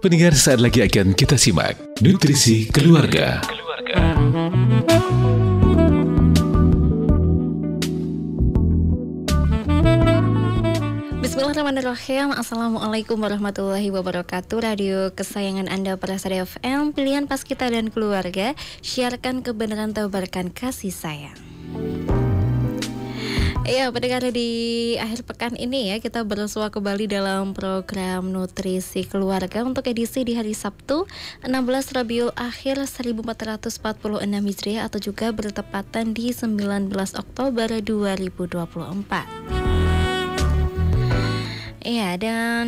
Pendengar, saat lagi akan kita simak Nutrisi Keluarga. Bismillahirrahmanirrahim. Assalamualaikum warahmatullahi wabarakatuh. Radio kesayangan Anda Prasa FM, pilihan pas kita dan keluarga. Siarkan kebenaran, tebarkan kasih sayang. Iya, pendengar, di akhir pekan ini ya kita bersua kembali dalam program Nutrisi Keluarga untuk edisi di hari Sabtu 16 Rabiul Akhir 1446 Hijriah atau juga bertepatan di 19 Oktober 2024. Iya, dan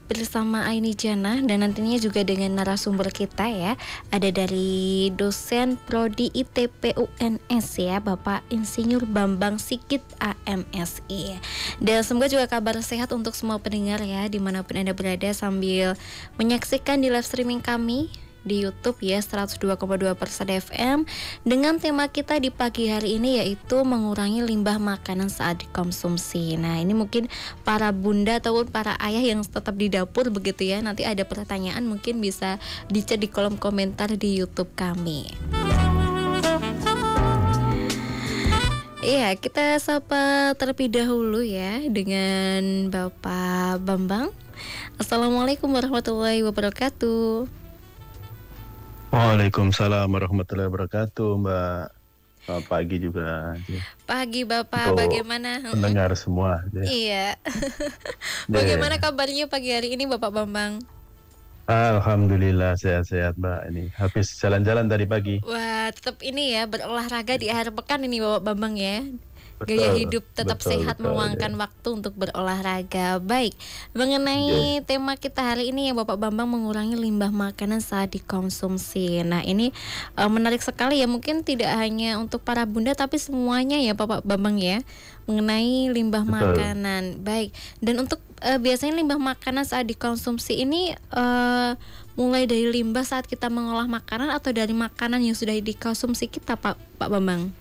bersama Aini Jana dan nantinya juga dengan narasumber kita ya, ada dari dosen Prodi ITP UNS ya, Bapak Insinyur Bambang Sigit AMSI. Dan semoga juga kabar sehat untuk semua pendengar ya, dimanapun Anda berada sambil menyaksikan di live streaming kami di YouTube ya 102,2 Persada FM dengan tema kita di pagi hari ini yaitu mengurangi limbah makanan saat dikonsumsi. Nah, ini mungkin para bunda ataupun para ayah yang tetap di dapur begitu ya. Nanti ada pertanyaan mungkin bisa dicek di kolom komentar di YouTube kami. Iya, kita sapa terlebih dahulu ya dengan Bapak Bambang. Assalamualaikum warahmatullahi wabarakatuh. Waalaikumsalam warahmatullahi wabarakatuh, Mbak. Selamat pagi juga. Pagi Bapak, Untuk bagaimana? pendengar semua. Iya. Bagaimana kabarnya pagi hari ini Bapak Bambang? Alhamdulillah sehat-sehat, Mbak. Ini habis jalan-jalan tadi pagi. Wah, tetap ini ya, berolahraga di akhir pekan ini Bapak Bambang ya. Gaya hidup tetap sehat, meluangkan waktu untuk berolahraga. Baik, mengenai tema kita hari ini ya Bapak Bambang, mengurangi limbah makanan saat dikonsumsi. Nah, ini menarik sekali ya, mungkin tidak hanya untuk para bunda tapi semuanya ya Bapak Bambang ya, mengenai limbah makanan. Baik, dan untuk biasanya limbah makanan saat dikonsumsi ini mulai dari limbah saat kita mengolah makanan atau dari makanan yang sudah dikonsumsi kita Pak Bambang?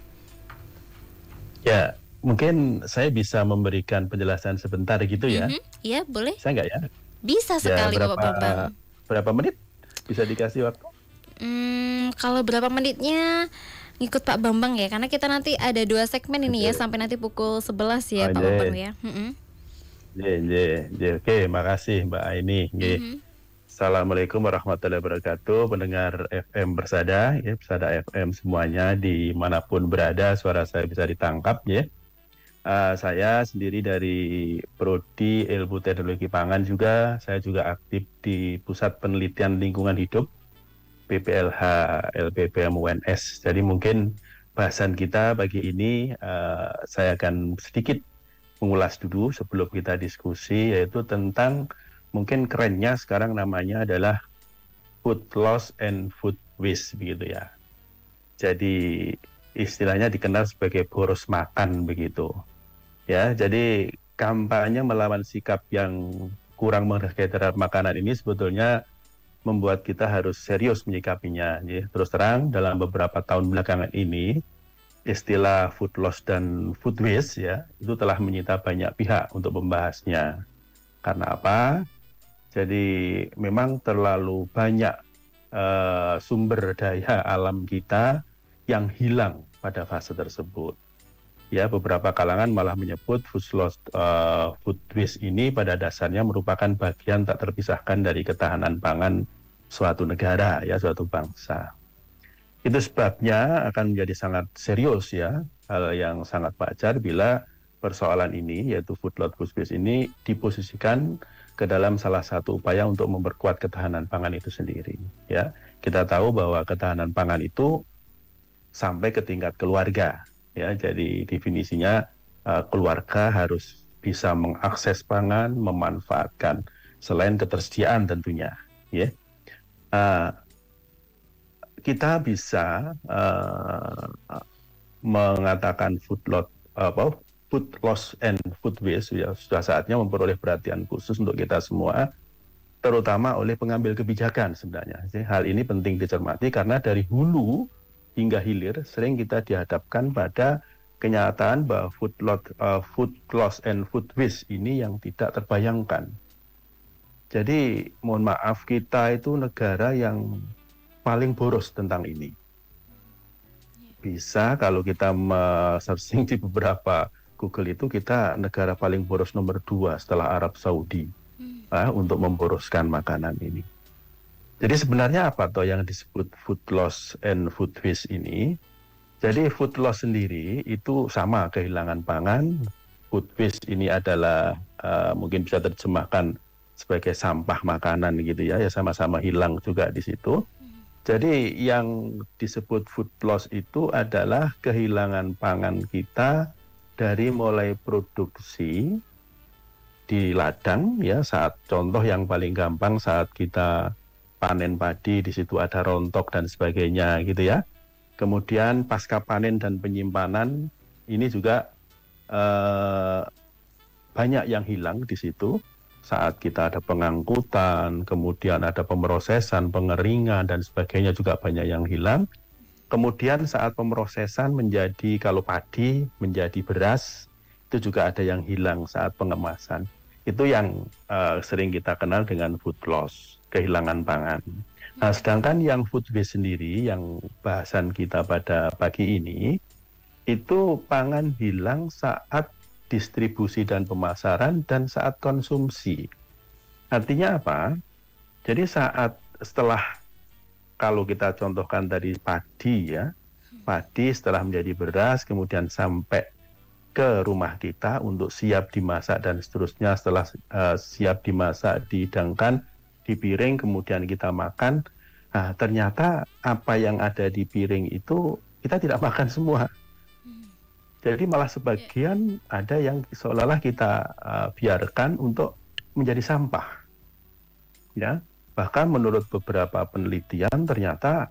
Ya, mungkin saya bisa memberikan penjelasan sebentar gitu ya. Iya, boleh. Bisa nggak ya? Bisa sekali ya, Bapak Bambang. Berapa menit bisa dikasih waktu? Kalau berapa menitnya ngikut Pak Bambang ya, karena kita nanti ada 2 segmen ini ya, sampai nanti pukul 11 ya Pak Bambang ya. Oke, makasih Mbak Aini. Assalamualaikum warahmatullahi wabarakatuh, pendengar FM Persada, ya, Persada FM semuanya dimanapun berada, suara saya bisa ditangkap ya. Saya sendiri dari Prodi Ilmu Teknologi Pangan juga, saya juga aktif di Pusat Penelitian Lingkungan Hidup PPLH LPPM UNS. Jadi mungkin bahasan kita pagi ini saya akan sedikit mengulas dulu sebelum kita diskusi, yaitu tentang mungkin kerennya sekarang namanya adalah food loss and food waste begitu ya. Jadi istilahnya dikenal sebagai boros makan begitu. Ya, jadi kampanye melawan sikap yang kurang menghargai terhadap makanan ini sebetulnya membuat kita harus serius menyikapinya. Ya. Terus terang dalam beberapa tahun belakangan ini istilah food loss dan food waste ya itu telah menyita banyak pihak untuk membahasnya. Karena apa? Jadi memang terlalu banyak sumber daya alam kita yang hilang pada fase tersebut. Ya, beberapa kalangan malah menyebut food loss, food waste ini pada dasarnya merupakan bagian tak terpisahkan dari ketahanan pangan suatu negara, ya, suatu bangsa. Itu sebabnya akan menjadi sangat serius ya, hal yang sangat wajar bila persoalan ini, yaitu food loss, food waste ini diposisikan ke dalam salah satu upaya untuk memperkuat ketahanan pangan itu sendiri. Ya, kita tahu bahwa ketahanan pangan itu sampai ke tingkat keluarga. Ya, jadi definisinya keluarga harus bisa mengakses pangan, memanfaatkan selain ketersediaan tentunya. Ya, kita bisa mengatakan food loss and food waste ya, sudah saatnya memperoleh perhatian khusus untuk kita semua, terutama oleh pengambil kebijakan sebenarnya. Hal ini penting dicermati karena dari hulu hingga hilir sering kita dihadapkan pada kenyataan bahwa food loss and food waste ini yang tidak terbayangkan. Jadi mohon maaf, kita itu negara yang paling boros tentang ini. Bisa kalau kita searching di beberapa Google itu, kita negara paling boros nomor 2 setelah Arab Saudi untuk memboroskan makanan ini. Jadi sebenarnya apa toh yang disebut food loss and food waste ini? Jadi food loss sendiri itu sama kehilangan pangan. Food waste ini adalah mungkin bisa terjemahkan sebagai sampah makanan gitu ya, ya sama-sama hilang juga di situ. Jadi yang disebut food loss itu adalah kehilangan pangan kita dari mulai produksi di ladang ya, saat contoh yang paling gampang saat kita panen padi, di situ ada rontok dan sebagainya gitu ya. Kemudian pasca panen dan penyimpanan ini juga banyak yang hilang di situ saat kita ada pengangkutan, kemudian ada pemrosesan, pengeringan dan sebagainya juga banyak yang hilang. Kemudian saat pemrosesan menjadi, kalau padi menjadi beras, itu juga ada yang hilang saat pengemasan. Itu yang sering kita kenal dengan food loss, kehilangan pangan. Nah, sedangkan yang food waste sendiri, yang bahasan kita pada pagi ini, itu pangan hilang saat distribusi dan pemasaran dan saat konsumsi. Artinya apa? Jadi saat setelah, kalau kita contohkan tadi padi ya, padi setelah menjadi beras kemudian sampai ke rumah kita untuk siap dimasak dan seterusnya. Setelah siap dimasak, dihidangkan di piring, kemudian kita makan. Nah, ternyata apa yang ada di piring itu kita tidak makan semua. Jadi malah sebagian ada yang seolah-olah kita biarkan untuk menjadi sampah. Ya, bahkan menurut beberapa penelitian ternyata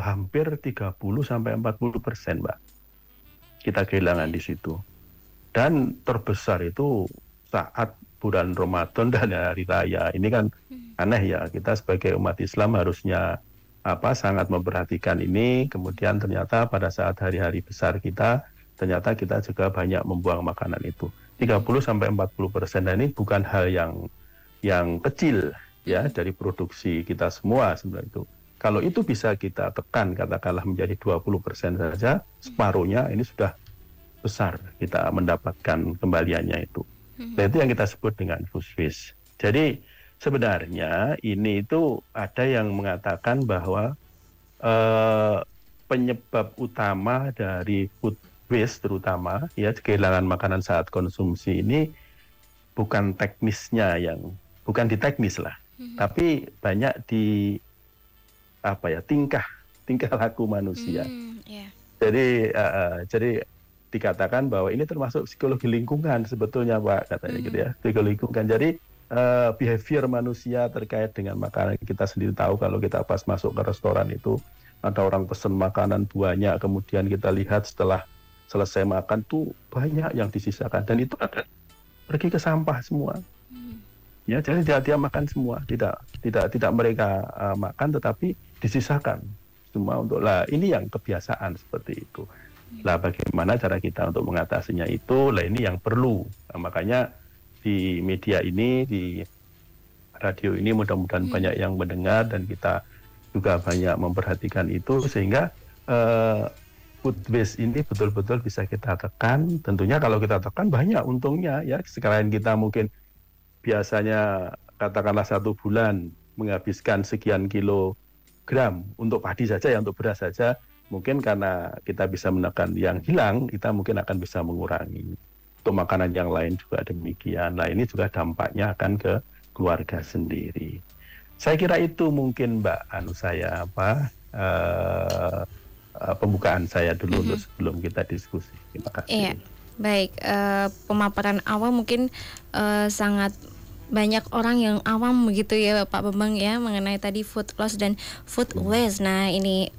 hampir 30-40%, Mbak, kita kehilangan di situ. Dan terbesar itu saat bulan Ramadan dan hari raya. Ini kan aneh ya, kita sebagai umat Islam harusnya sangat memperhatikan ini. Kemudian ternyata pada saat hari-hari besar kita, ternyata kita juga banyak membuang makanan itu. 30-40%. Dan ini bukan hal yang kecil ya dari produksi kita semua sebenarnya itu. Kalau itu bisa kita tekan katakanlah menjadi 20% saja, separuhnya ini sudah besar kita mendapatkan kembaliannya itu. Nah, itu yang kita sebut dengan food waste. Jadi sebenarnya ini itu ada yang mengatakan bahwa penyebab utama dari food waste terutama ya kehilangan makanan saat konsumsi ini bukan teknisnya, bukan di teknis lah, tapi banyak di tingkah laku manusia. Jadi dikatakan bahwa ini termasuk psikologi lingkungan sebetulnya, Pak, katanya gitu ya, psikologi lingkungan. Jadi behavior manusia terkait dengan makanan. Kita sendiri tahu kalau kita pas masuk ke restoran itu ada orang pesen makanan banyak, kemudian kita lihat setelah selesai makan tuh banyak yang disisakan dan itu akan pergi ke sampah semua. Ya, jadi dia makan semua, tidak mereka makan tetapi disisakan semua untuk ini yang kebiasaan seperti itu. Lah bagaimana cara kita untuk mengatasinya itu? Lah ini yang perlu. Nah, makanya di media ini, di radio ini mudah-mudahan banyak yang mendengar dan kita juga banyak memperhatikan itu sehingga food waste ini betul-betul bisa kita tekan. Tentunya kalau kita tekan banyak untungnya ya. Sekalian kita mungkin biasanya katakanlah 1 bulan menghabiskan sekian kilogram untuk padi saja ya, untuk beras saja. Mungkin karena kita bisa menekan yang hilang, kita mungkin akan bisa mengurangi. Untuk makanan yang lain juga demikian. Nah, ini juga dampaknya akan ke keluarga sendiri. Saya kira itu mungkin Mbak pembukaan saya dulu untuk sebelum kita diskusi. Terima kasih. Iya, baik. Pemaparan awal mungkin sangat banyak orang yang awam begitu ya Pak Bambang ya mengenai tadi food loss dan food waste. Nah ini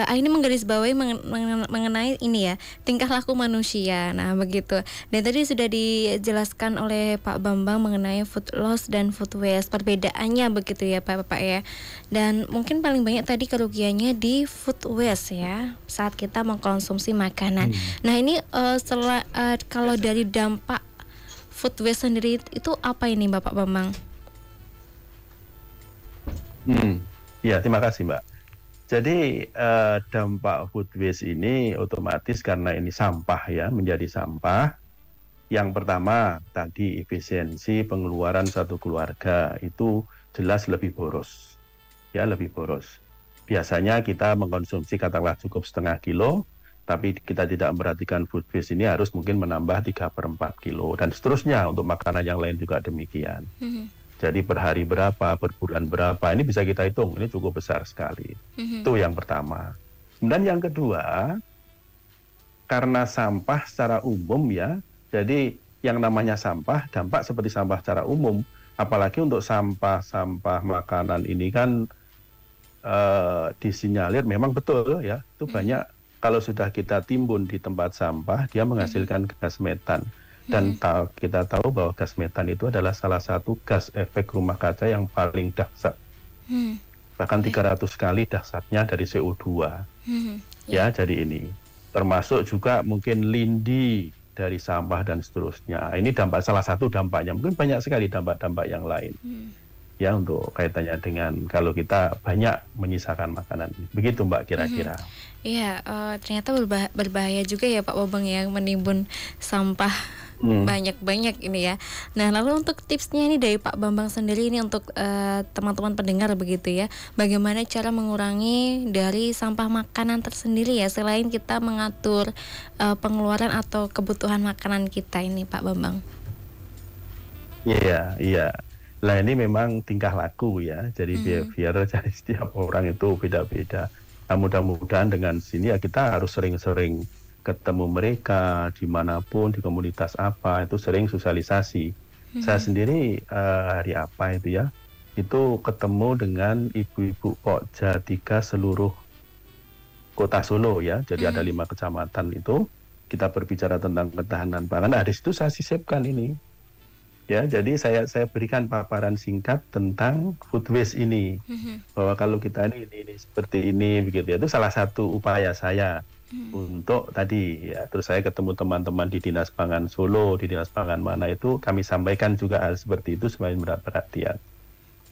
menggarisbawahi mengenai ini ya tingkah laku manusia. Nah begitu. Dan tadi sudah dijelaskan oleh Pak Bambang mengenai food loss dan food waste, perbedaannya begitu ya Pak ya. Dan mungkin paling banyak tadi kerugiannya di food waste ya saat kita mengkonsumsi makanan. Nah ini kalau dari dampak food waste sendiri itu apa ini Bapak Bambang? Ya, terima kasih Mbak. Jadi dampak food waste ini otomatis karena ini sampah ya, menjadi sampah. Yang pertama tadi efisiensi pengeluaran satu keluarga itu jelas lebih boros, ya lebih boros. Biasanya kita mengkonsumsi katakanlah cukup setengah kilo, tapi kita tidak memperhatikan food waste ini harus mungkin menambah 3/4 kilo dan seterusnya untuk makanan yang lain juga demikian. Mhm. Jadi per hari berapa, per bulan berapa, ini bisa kita hitung, ini cukup besar sekali. Mhm. Itu yang pertama. Kemudian yang kedua, karena sampah secara umum ya, jadi yang namanya sampah, dampak seperti sampah secara umum, apalagi untuk sampah-sampah makanan ini kan disinyalir memang betul ya, itu Mhm. banyak kalau sudah kita timbun di tempat sampah, dia Mhm. menghasilkan gas metan. Dan Mhm. kita tahu bahwa gas metan itu adalah salah satu gas efek rumah kaca yang paling dahsyat, Mhm. bahkan Ya. 300 kali dahsyatnya dari CO2. Mhm. Ya. Ya, jadi ini termasuk juga mungkin lindi dari sampah dan seterusnya. Ini dampak salah satu dampaknya. Mungkin banyak sekali dampak-dampak yang lain Mhm. ya untuk kaitannya dengan kalau kita banyak menyisakan makanan. Begitu Mbak Mhm. kira-kira. Iya, ternyata berbahaya juga ya Pak Bambang yang menimbun sampah Hmm. banyak-banyak ini ya. Nah, lalu untuk tipsnya ini dari Pak Bambang sendiri ini untuk teman-teman pendengar begitu ya. Bagaimana cara mengurangi dari sampah makanan tersendiri ya selain kita mengatur pengeluaran atau kebutuhan makanan kita ini Pak Bambang. Iya, iya. Nah ini memang tingkah laku ya, jadi Mhm. behavior dari setiap orang itu beda-beda. Nah, mudah-mudahan dengan sini ya kita harus sering-sering ketemu mereka dimanapun di komunitas apa itu sering sosialisasi. Saya Mhm. sendiri hari apa itu ya, itu ketemu dengan ibu-ibu Pokja 3 seluruh kota Solo ya. Jadi ada Mhm. 5 kecamatan itu kita berbicara tentang ketahanan pangan. Nah, di situ saya sisipkan ini. Ya, jadi saya berikan paparan singkat tentang food waste ini, Mhm. bahwa kalau kita ini seperti ini begitu ya. Itu salah satu upaya saya Mhm. untuk tadi ya. Terus saya ketemu teman-teman di Dinas Pangan Solo, di Dinas Pangan mana itu kami sampaikan juga hal seperti itu supaya mendapat perhatian.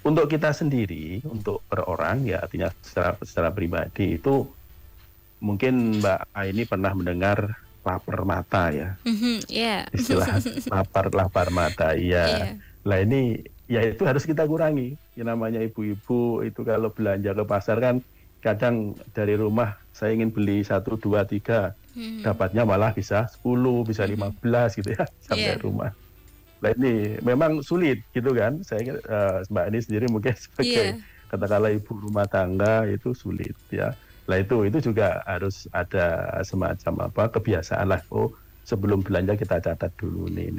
Untuk kita sendiri, untuk per orang ya artinya secara pribadi itu mungkin Mbak Aini pernah mendengar lapar mata ya, Mhm. Ya. istilah lapar mata iya. Iya. Lah ini ya itu harus kita kurangi, yang namanya ibu-ibu itu kalau belanja ke pasar kan kadang dari rumah saya ingin beli 1, 2, 3, Mhm. dapatnya malah bisa 10 bisa Mhm. 15 gitu ya sampai Iya. rumah. Nah ini memang sulit gitu kan, saya Mbak ini sendiri mungkin sebagai Iya. katakanlah ibu rumah tangga itu sulit ya. Nah itu juga harus ada semacam apa kebiasaan lah. Oh sebelum belanja kita catat dulu nih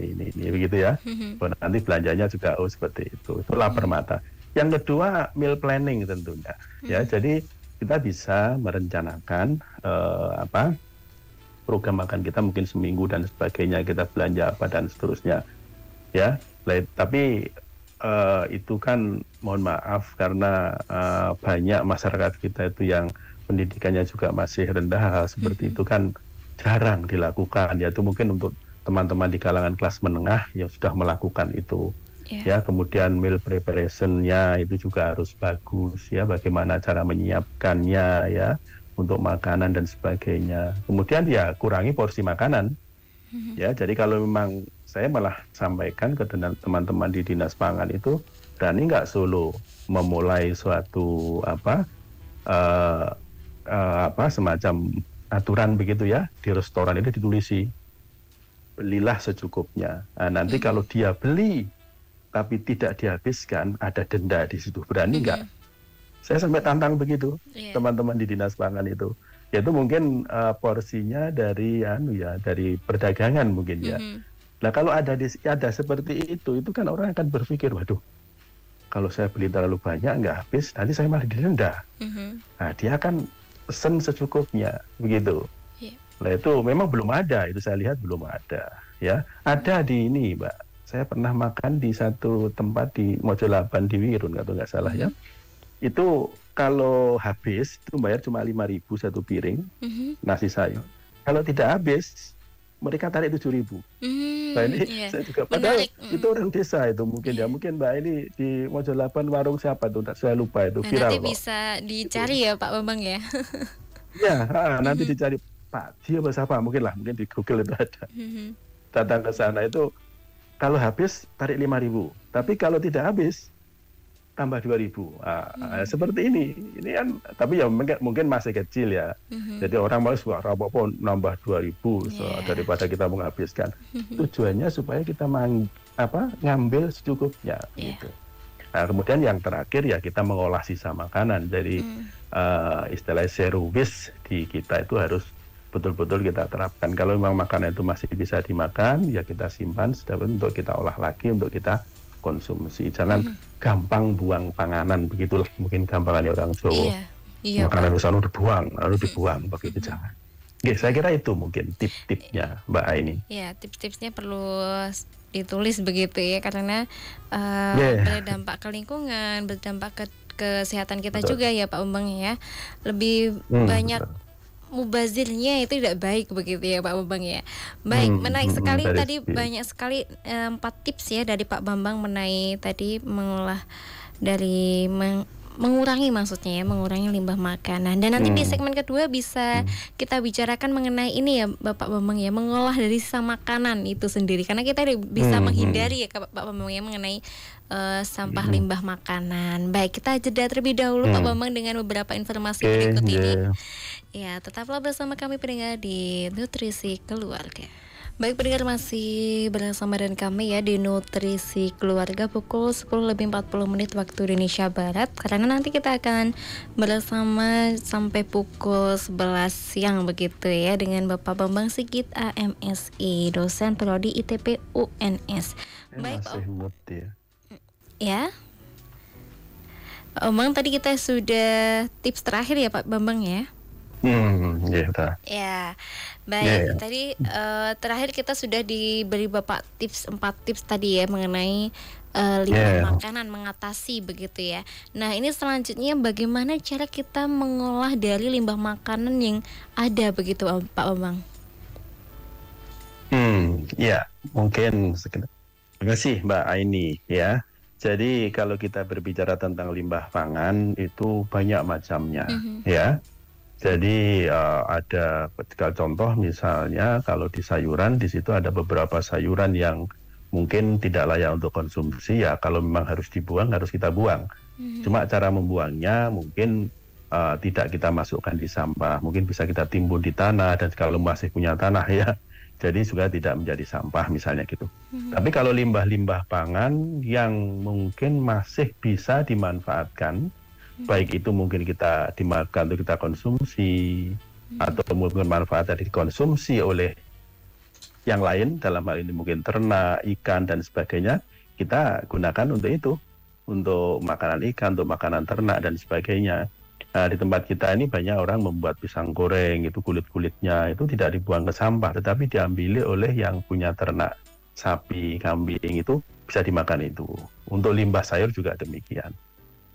begitu ya. Mhm. Oh, nanti belanjanya juga oh seperti itu lapar Mhm. mata. Yang kedua meal planning tentunya ya. Mhm. Jadi kita bisa merencanakan apa program makan kita mungkin seminggu dan sebagainya kita belanja apa dan seterusnya ya. Tapi itu kan mohon maaf karena banyak masyarakat kita itu yang pendidikannya juga masih rendah, hal seperti Mhm. itu kan jarang dilakukan, yaitu mungkin untuk teman-teman di kalangan kelas menengah yang sudah melakukan itu Ya. ya. Kemudian meal preparation-nya itu juga harus bagus ya, bagaimana cara menyiapkannya ya untuk makanan dan sebagainya. Kemudian ya kurangi porsi makanan. Mhm. Ya, jadi kalau memang saya malah sampaikan ke teman-teman di Dinas Pangan itu berani nggak Solo memulai suatu eh, apa semacam aturan begitu ya di restoran itu ditulisi belilah secukupnya. Nah, nanti kalau Mhm. dia beli tapi tidak dihabiskan ada denda di situ. Berani nggak? Mhm. Saya sampai tantang begitu Iya. teman-teman di Dinas Pangan itu. Yaitu mungkin porsinya dari dari perdagangan mungkin ya. Mhm. Nah kalau ada seperti itu kan orang akan berpikir, waduh, kalau saya beli terlalu banyak nggak habis, nanti saya malah didenda. Mhm. Nah dia akan pesen secukupnya, begitu. Iya. Nah itu memang belum ada, itu saya lihat belum ada, ya. Ada di ini, Mbak. Saya pernah makan di satu tempat di Mojolaban di Wirun, kalau nggak salah ya. Mhm. Itu kalau habis itu bayar cuma 5.000 satu piring Mhm. nasi sayur. Kalau tidak habis, mereka tarik 7.000. Mbak ini Iya. saya juga padahal Menarik. itu orang desa itu mungkin ya, mungkin Mbak ini di Mojolaban warung siapa tuh, saya lupa itu Nah, viral nanti kok. bisa Itu. dicari ya Pak Bambang ya. Ya, nanti Mhm, dicari Pak Ji apa siapa mungkin lah, mungkin di Google itu ada. mhm. Datang ke sana itu kalau habis tarik 5.000, tapi kalau tidak habis tambah 2.000. Seperti ini. Ini kan, tapi ya mungkin masih kecil ya. Mhm. Jadi orang mau suka apa nambah 2.000 Iya. daripada kita menghabiskan. Mhm. Tujuannya supaya kita ngambil secukupnya Iya. gitu. Nah, kemudian yang terakhir ya kita mengolah sisa makanan. Jadi istilah zero waste di kita itu harus betul-betul kita terapkan. Kalau memang makanan itu masih bisa dimakan, ya kita simpan untuk kita olah lagi, untuk kita konsumsi. Jangan gampang buang panganan, begitulah mungkin gampangannya orang Jawa. Iya. Iya Pak. Makanan itu selalu dibuang, begitu jangan. Oke, saya kira itu mungkin tip-tipnya Mbak Aini. Ya, tips-tipsnya perlu ditulis begitu ya, karena Yeah. berdampak ke lingkungan, berdampak ke kesehatan kita Betul. juga ya Pak Bambang ya. Lebih banyak Betul. mubazirnya itu tidak baik begitu ya Pak Bambang ya. Baik, menarik sekali dari tadi, banyak sekali 4 tips ya dari Pak Bambang mengenai tadi mengolah dari mengurangi, maksudnya ya, mengurangi limbah makanan. Dan nanti di segmen kedua bisa kita bicarakan mengenai ini ya Bapak Bambang ya, mengolah dari sisa makanan itu sendiri, karena kita bisa menghindari ya Pak Bambang ya mengenai sampah limbah makanan. Baik, kita jeda terlebih dahulu Pak Bambang dengan beberapa informasi berikut ini. Ya, tetaplah bersama kami pendengar di Nutrisi Keluarga. Baik pendengar, masih bersama dengan kami ya di Nutrisi Keluarga pukul 10:40 waktu Indonesia Barat. Karena nanti kita akan bersama sampai pukul 11 siang begitu ya dengan Bapak Bambang Sigit AMSI, dosen prodi ITP UNS. Baik Masih mood ya. ya. Pak Bambang, tadi kita sudah tips terakhir ya Pak Bambang ya. Ya, udah. Ya, baik. Ya. Tadi terakhir kita sudah diberi Bapak 4 tips tadi ya mengenai limbah makanan, mengatasi begitu ya. Nah, ini selanjutnya bagaimana cara kita mengolah dari limbah makanan yang ada begitu Pak Bambang? Ya, mungkin sekedar. Terima kasih Mbak Aini ya. Jadi kalau kita berbicara tentang limbah pangan itu banyak macamnya ya. Jadi ada ketika contoh misalnya kalau di sayuran, di situ ada beberapa sayuran yang mungkin tidak layak untuk konsumsi ya. Kalau memang harus dibuang, harus kita buang. Cuma cara membuangnya mungkin tidak kita masukkan di sampah, mungkin bisa kita timbun di tanah, dan kalau masih punya tanah ya, jadi juga tidak menjadi sampah misalnya gitu. Tapi kalau limbah-limbah pangan yang mungkin masih bisa dimanfaatkan, baik itu mungkin kita dimakan untuk kita konsumsi, atau mungkin manfaat dari dikonsumsi oleh yang lain, dalam hal ini mungkin ternak, ikan dan sebagainya, kita gunakan untuk itu, untuk makanan ikan, untuk makanan ternak dan sebagainya. Nah, di tempat kita ini banyak orang membuat pisang goreng, itu kulit-kulitnya itu tidak dibuang ke sampah, tetapi diambil oleh yang punya ternak sapi, kambing, itu bisa dimakan itu. Untuk limbah sayur juga demikian.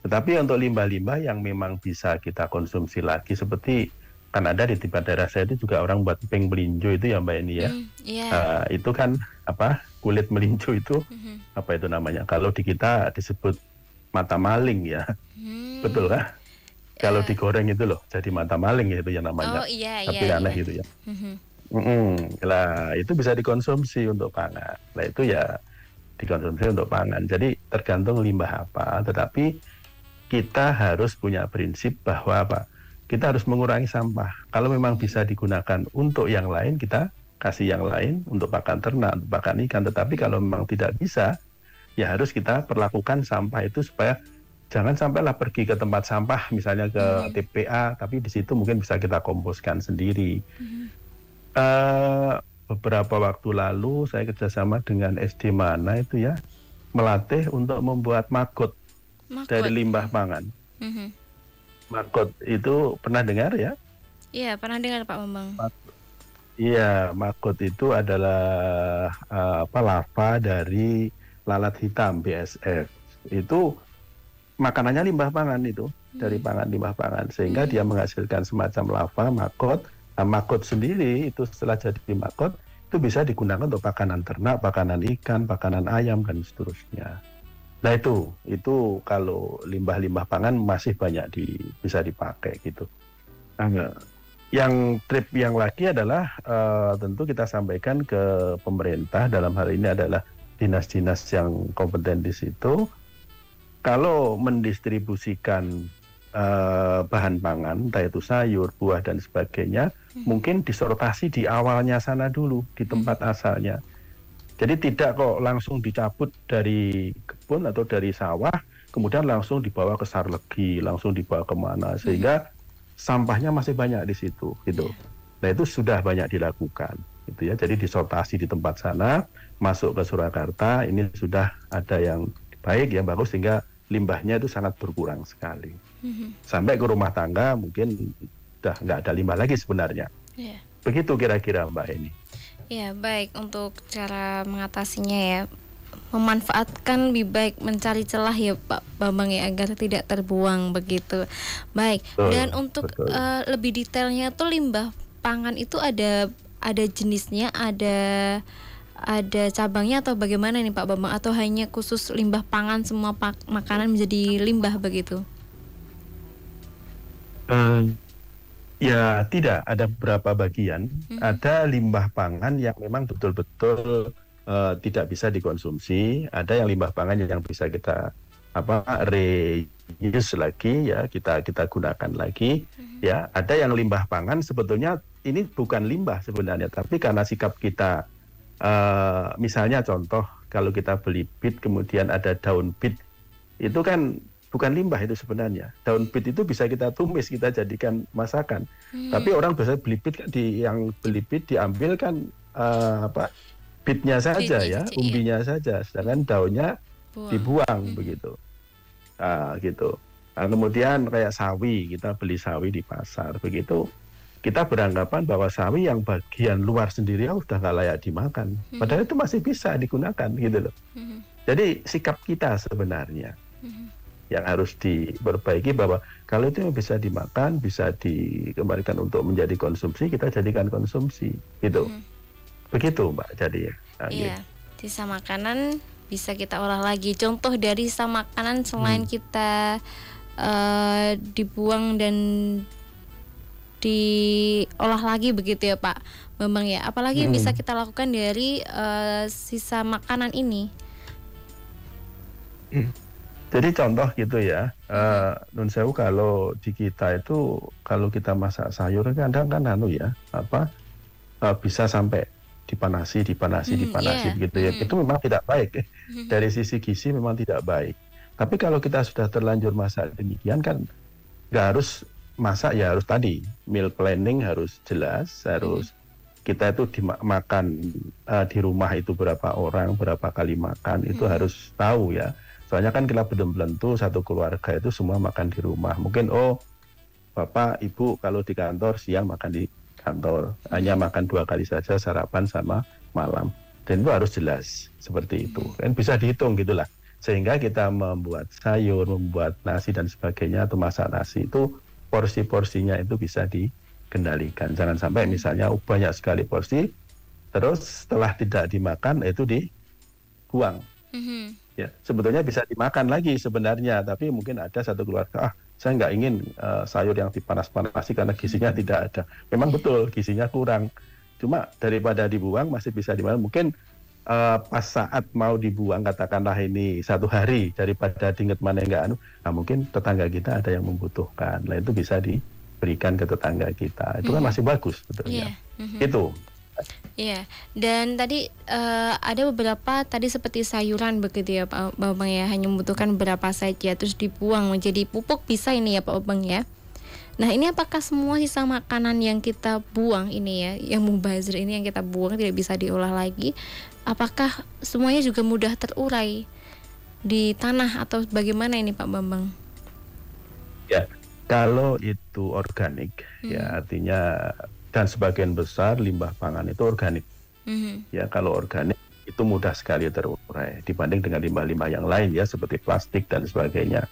Tetapi untuk limbah-limbah yang memang bisa kita konsumsi lagi, seperti kan ada di tempat daerah saya itu juga orang buat pink melinjo itu ya Mbak ini ya. Itu kan kulit melinjo itu apa itu namanya? Kalau di kita disebut mata maling ya. Betul kah? Kalau digoreng itu loh jadi mata maling ya, itu yang namanya. Tapi aneh itu ya. Lah itu bisa dikonsumsi untuk pangan. Nah itu ya dikonsumsi untuk pangan. Jadi tergantung limbah apa, tetapi kita harus punya prinsip bahwa kita harus mengurangi sampah. Kalau memang bisa digunakan untuk yang lain, kita kasih yang lain, untuk pakan ternak, untuk pakan ikan. Tetapi kalau memang tidak bisa, ya harus kita perlakukan sampah itu supaya jangan sampailah pergi ke tempat sampah, misalnya ke TPA, tapi di situ mungkin bisa kita komposkan sendiri. Beberapa waktu lalu saya kerjasama dengan SD mana itu ya, melatih untuk membuat maggot dari limbah pangan. Maggot itu pernah dengar ya? Iya, pernah dengar Pak Bambang. Iya, maggot itu adalah lava dari lalat hitam BSF. Itu makanannya limbah pangan itu, dari limbah pangan, sehingga dia menghasilkan semacam lava maggot. Nah, maggot sendiri itu setelah jadi maggot itu bisa digunakan untuk pakanan ternak, pakanan ikan, pakanan ayam dan seterusnya. Nah itu kalau limbah-limbah pangan masih banyak bisa dipakai gitu. Nah, yang trip yang lagi adalah tentu kita sampaikan ke pemerintah, dalam hal ini adalah dinas-dinas yang kompeten di situ, kalau mendistribusikan bahan pangan, entah itu sayur, buah dan sebagainya, mungkin disortasi di awalnya sana dulu, di tempat asalnya. Jadi tidak kok langsung dicabut dari kebun atau dari sawah, kemudian langsung dibawa ke Sarlegi, langsung dibawa kemana, sehingga sampahnya masih banyak di situ, gitu. Nah itu sudah banyak dilakukan, gitu ya. Jadi disortasi di tempat sana, masuk ke Surakarta, ini sudah ada yang baik, yang bagus, sehingga limbahnya itu sangat berkurang sekali. Sampai ke rumah tangga mungkin udah nggak ada limbah lagi sebenarnya. Begitu kira-kira Mbak Eni. Ya, baik, untuk cara mengatasinya ya, memanfaatkan lebih baik, mencari celah ya Pak Bambang ya, agar tidak terbuang begitu. Baik, dan untuk lebih detailnya tuh limbah pangan itu ada jenisnya, ada cabangnya atau bagaimana nih Pak Bambang, atau hanya khusus limbah pangan semua makanan menjadi limbah begitu? Ya tidak, ada beberapa bagian. Ada limbah pangan yang memang betul-betul tidak bisa dikonsumsi. Ada yang limbah pangan yang bisa kita reuse lagi, ya kita gunakan lagi. Ya, ada yang limbah pangan sebetulnya ini bukan limbah sebenarnya, tapi karena sikap kita, misalnya contoh kalau kita beli bit kemudian ada daun bit, itu kan bukan limbah itu sebenarnya. Daun bit itu bisa kita tumis, kita jadikan masakan. Tapi orang biasanya beli bit, yang beli bit diambil kan bitnya saja ya, umbinya saja, sedangkan daunnya dibuang begitu. Gitu. Nah, kemudian kayak sawi, kita beli sawi di pasar begitu. Kita beranggapan bahwa sawi yang bagian luar sendiri udah nggak layak dimakan. Padahal itu masih bisa digunakan gitu loh. Jadi sikap kita sebenarnya yang harus diperbaiki, bahwa kalau itu yang bisa dimakan, bisa dikembalikan untuk menjadi konsumsi, kita jadikan konsumsi gitu. Begitu Mbak, jadi ya. Iya, sisa makanan bisa kita olah lagi. Contoh dari sisa makanan selain kita dibuang dan diolah lagi begitu ya Pak Bambang ya. Apalagi yang bisa kita lakukan dari sisa makanan ini? Jadi contoh gitu ya, Nun Sewu, kalau di kita itu kalau kita masak sayur kadang kan bisa sampai dipanasi gitu ya. Itu memang tidak baik. Dari sisi gizi memang tidak baik. Tapi kalau kita sudah terlanjur masak demikian kan nggak harus masak ya, harus tadi meal planning harus jelas, harus kita itu makan di rumah itu berapa orang, berapa kali makan, itu harus tahu ya. Soalnya kan kita belum tentu satu keluarga itu semua makan di rumah. Mungkin bapak, ibu kalau di kantor siang makan di kantor, hanya makan 2 kali saja, sarapan sama malam. Dan itu harus jelas seperti itu. Kan bisa dihitung gitulah. Sehingga kita membuat sayur, membuat nasi dan sebagainya, atau masak nasi itu porsi-porsinya itu bisa dikendalikan. Jangan sampai misalnya banyak sekali porsi, terus setelah tidak dimakan itu dibuang. Ya, sebetulnya bisa dimakan lagi sebenarnya, tapi mungkin ada satu keluarga, saya nggak ingin sayur yang dipanas-panasi karena gizinya tidak ada. Memang betul gizinya kurang, cuma daripada dibuang masih bisa dimakan. Mungkin pas saat mau dibuang, katakanlah ini 1 hari, daripada diinget mana nggak nah mungkin tetangga kita ada yang membutuhkan, nah itu bisa diberikan ke tetangga kita. Itu kan masih bagus sebetulnya. Itu. Iya, dan tadi ada beberapa tadi seperti sayuran begitu ya Pak Bambang ya, hanya membutuhkan berapa saja terus dibuang menjadi pupuk, bisa ini ya Pak Bambang ya. Nah ini apakah semua sisa makanan yang kita buang ini ya, yang mubazir ini yang kita buang tidak bisa diolah lagi, apakah semuanya juga mudah terurai di tanah atau bagaimana ini Pak Bambang? Ya, kalau itu organik ya artinya, dan sebagian besar limbah pangan itu organik. Ya, kalau organik itu mudah sekali terurai dibanding dengan limbah-limbah yang lain ya, seperti plastik dan sebagainya.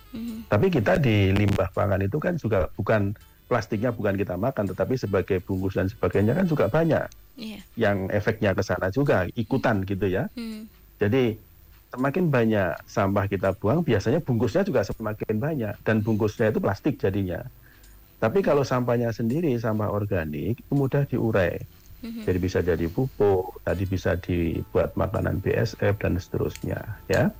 Tapi kita di limbah pangan itu kan juga bukan plastiknya bukan kita makan, tetapi sebagai bungkus dan sebagainya kan juga banyak yang efeknya ke sana juga ikutan gitu ya. Jadi semakin banyak sampah kita buang, biasanya bungkusnya juga semakin banyak dan bungkusnya itu plastik jadinya. Tapi kalau sampahnya sendiri, sampah organik itu mudah diurai. Jadi bisa jadi pupuk, tadi bisa dibuat makanan BSF dan seterusnya ya.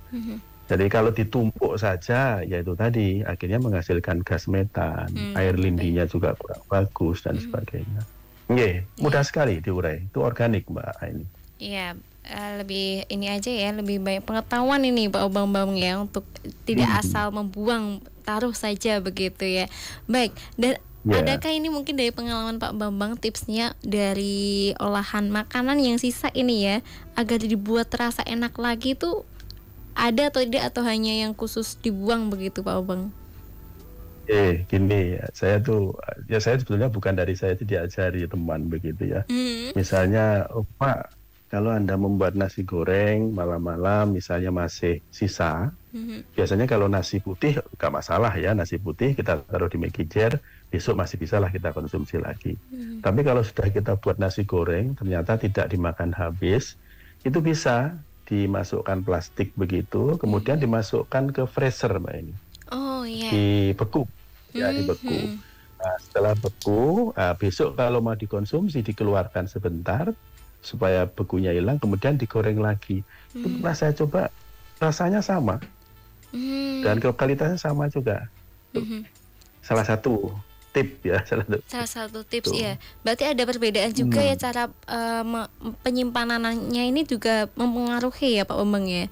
Jadi kalau ditumpuk saja, ya itu tadi akhirnya menghasilkan gas metan, air lindinya juga kurang bagus dan sebagainya. Mudah sekali diurai. Itu organik Mbak ini. Iya, lebih ini aja ya, lebih banyak pengetahuan ini Pak Bambang ya untuk tidak asal membuang, taruh saja begitu ya. Baik, dan adakah ini mungkin dari pengalaman Pak Bambang tipsnya dari olahan makanan yang sisa ini ya, agar dibuat terasa enak lagi tuh ada atau tidak, atau hanya yang khusus dibuang begitu Pak Bambang? Gini ya, saya sebetulnya bukan dari saya itu diajari teman begitu ya. Misalnya, Pak, kalau Anda membuat nasi goreng malam-malam misalnya masih sisa, biasanya kalau nasi putih nggak masalah ya, nasi putih kita taruh di Maggi jar, besok masih bisa lah kita konsumsi lagi. Tapi kalau sudah kita buat nasi goreng ternyata tidak dimakan habis, itu bisa dimasukkan plastik begitu, kemudian dimasukkan ke freezer Mbak ini. Dibeku ya, dibeku. Nah, setelah beku, besok kalau mau dikonsumsi dikeluarkan sebentar supaya bekunya hilang, kemudian digoreng lagi. Itu pernah saya coba, rasanya sama dan kualitasnya sama juga. Salah satu tip ya, salah satu tips ya. Berarti ada perbedaan juga ya cara penyimpanannya ini juga mempengaruhi ya Pak Bambang ya.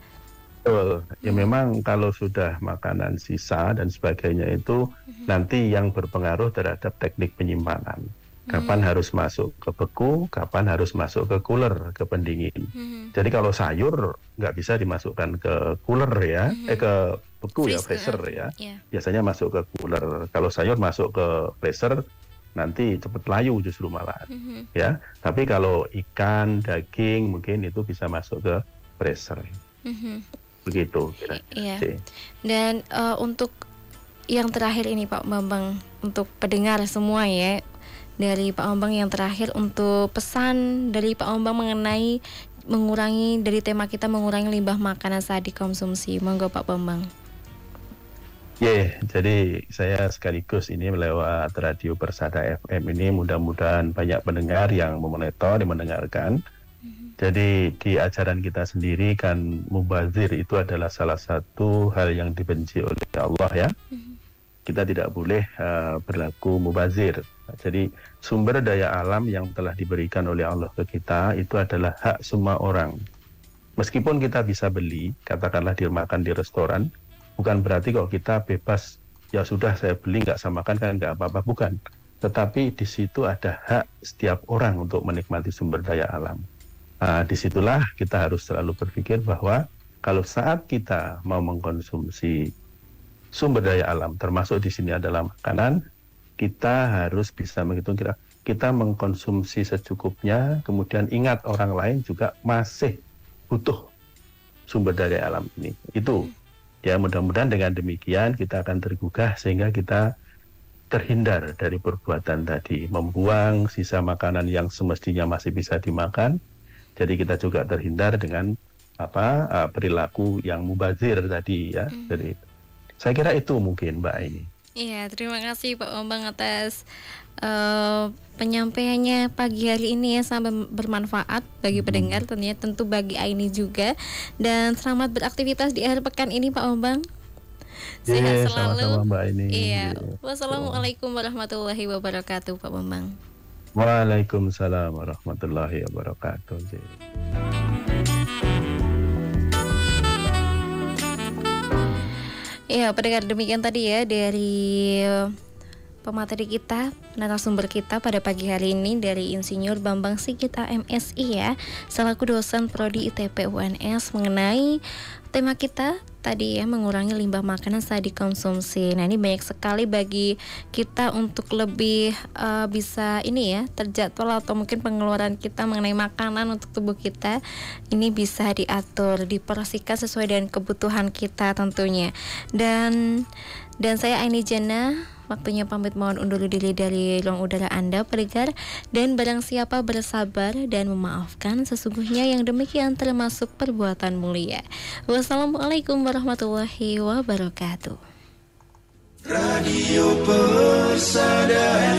Betul. Ya memang kalau sudah makanan sisa dan sebagainya itu nanti yang berpengaruh terhadap teknik penyimpanan. Kapan harus masuk ke beku, kapan harus masuk ke cooler, ke pendingin. Jadi kalau sayur nggak bisa dimasukkan ke cooler ya, ke beku ya, freezer ya. Biasanya masuk ke cooler. Kalau sayur masuk ke freezer, nanti cepat layu justru malah. Ya. Tapi kalau ikan, daging mungkin itu bisa masuk ke freezer. Begitu kira-kira. Dan untuk yang terakhir ini Pak Bambang, untuk pendengar semua ya, dari Pak Bambang yang terakhir untuk pesan dari Pak Bambang mengenai mengurangi, dari tema kita mengurangi limbah makanan saat dikonsumsi. Monggo Pak Bambang. Jadi saya sekaligus ini lewat Radio Persada FM ini mudah-mudahan banyak pendengar yang memonitor, yang mendengarkan. Jadi di ajaran kita sendiri kan mubazir itu adalah salah satu hal yang dibenci oleh Allah ya. Kita tidak boleh berlaku mubazir. Jadi sumber daya alam yang telah diberikan oleh Allah ke kita itu adalah hak semua orang. Meskipun kita bisa beli, katakanlah dimakan di restoran, bukan berarti kalau kita bebas, ya sudah saya beli nggak saya makan kan nggak apa-apa, bukan. Tetapi di situ ada hak setiap orang untuk menikmati sumber daya alam. Disitulah kita harus selalu berpikir bahwa kalau saat kita mau mengkonsumsi sumber daya alam, termasuk di sini adalah makanan, kita harus bisa menghitung kira kita mengkonsumsi secukupnya, kemudian ingat orang lain juga masih butuh sumber daya alam ini. Itu ya, mudah-mudahan dengan demikian kita akan tergugah sehingga kita terhindar dari perbuatan tadi, membuang sisa makanan yang semestinya masih bisa dimakan. Jadi kita juga terhindar dengan perilaku yang mubazir tadi ya. Jadi saya kira itu mungkin Mbak ini. Iya, terima kasih Pak Bambang atas penyampaiannya pagi hari ini ya, sampai bermanfaat bagi pendengar tentunya, tentu bagi Aini juga. Dan selamat beraktivitas di akhir pekan ini Pak Bambang. Sehat selalu. Sama-sama Mbak Aini. Iya. Wassalamualaikum warahmatullahi wabarakatuh Pak Bambang. Waalaikumsalam warahmatullahi wabarakatuh. Ya, pendengar, demikian tadi ya dari pemateri kita, narasumber kita pada pagi hari ini dari Insinyur Bambang Sigit AMSI ya, selaku dosen Prodi ITP UNS, mengenai tema kita tadi ya, mengurangi limbah makanan saat dikonsumsi. Nah, ini banyak sekali bagi kita untuk lebih bisa ini ya, terjadwal atau mungkin pengeluaran kita mengenai makanan untuk tubuh kita ini bisa diatur, diporsikan sesuai dengan kebutuhan kita tentunya. Dan saya Aini Jana waktunya pamit mohon undur diri dari ruang udara Anda pendengar. Dan barang siapa bersabar dan memaafkan, sesungguhnya yang demikian termasuk perbuatan mulia. Wassalamualaikum warahmatullahi wabarakatuh. Radio Persada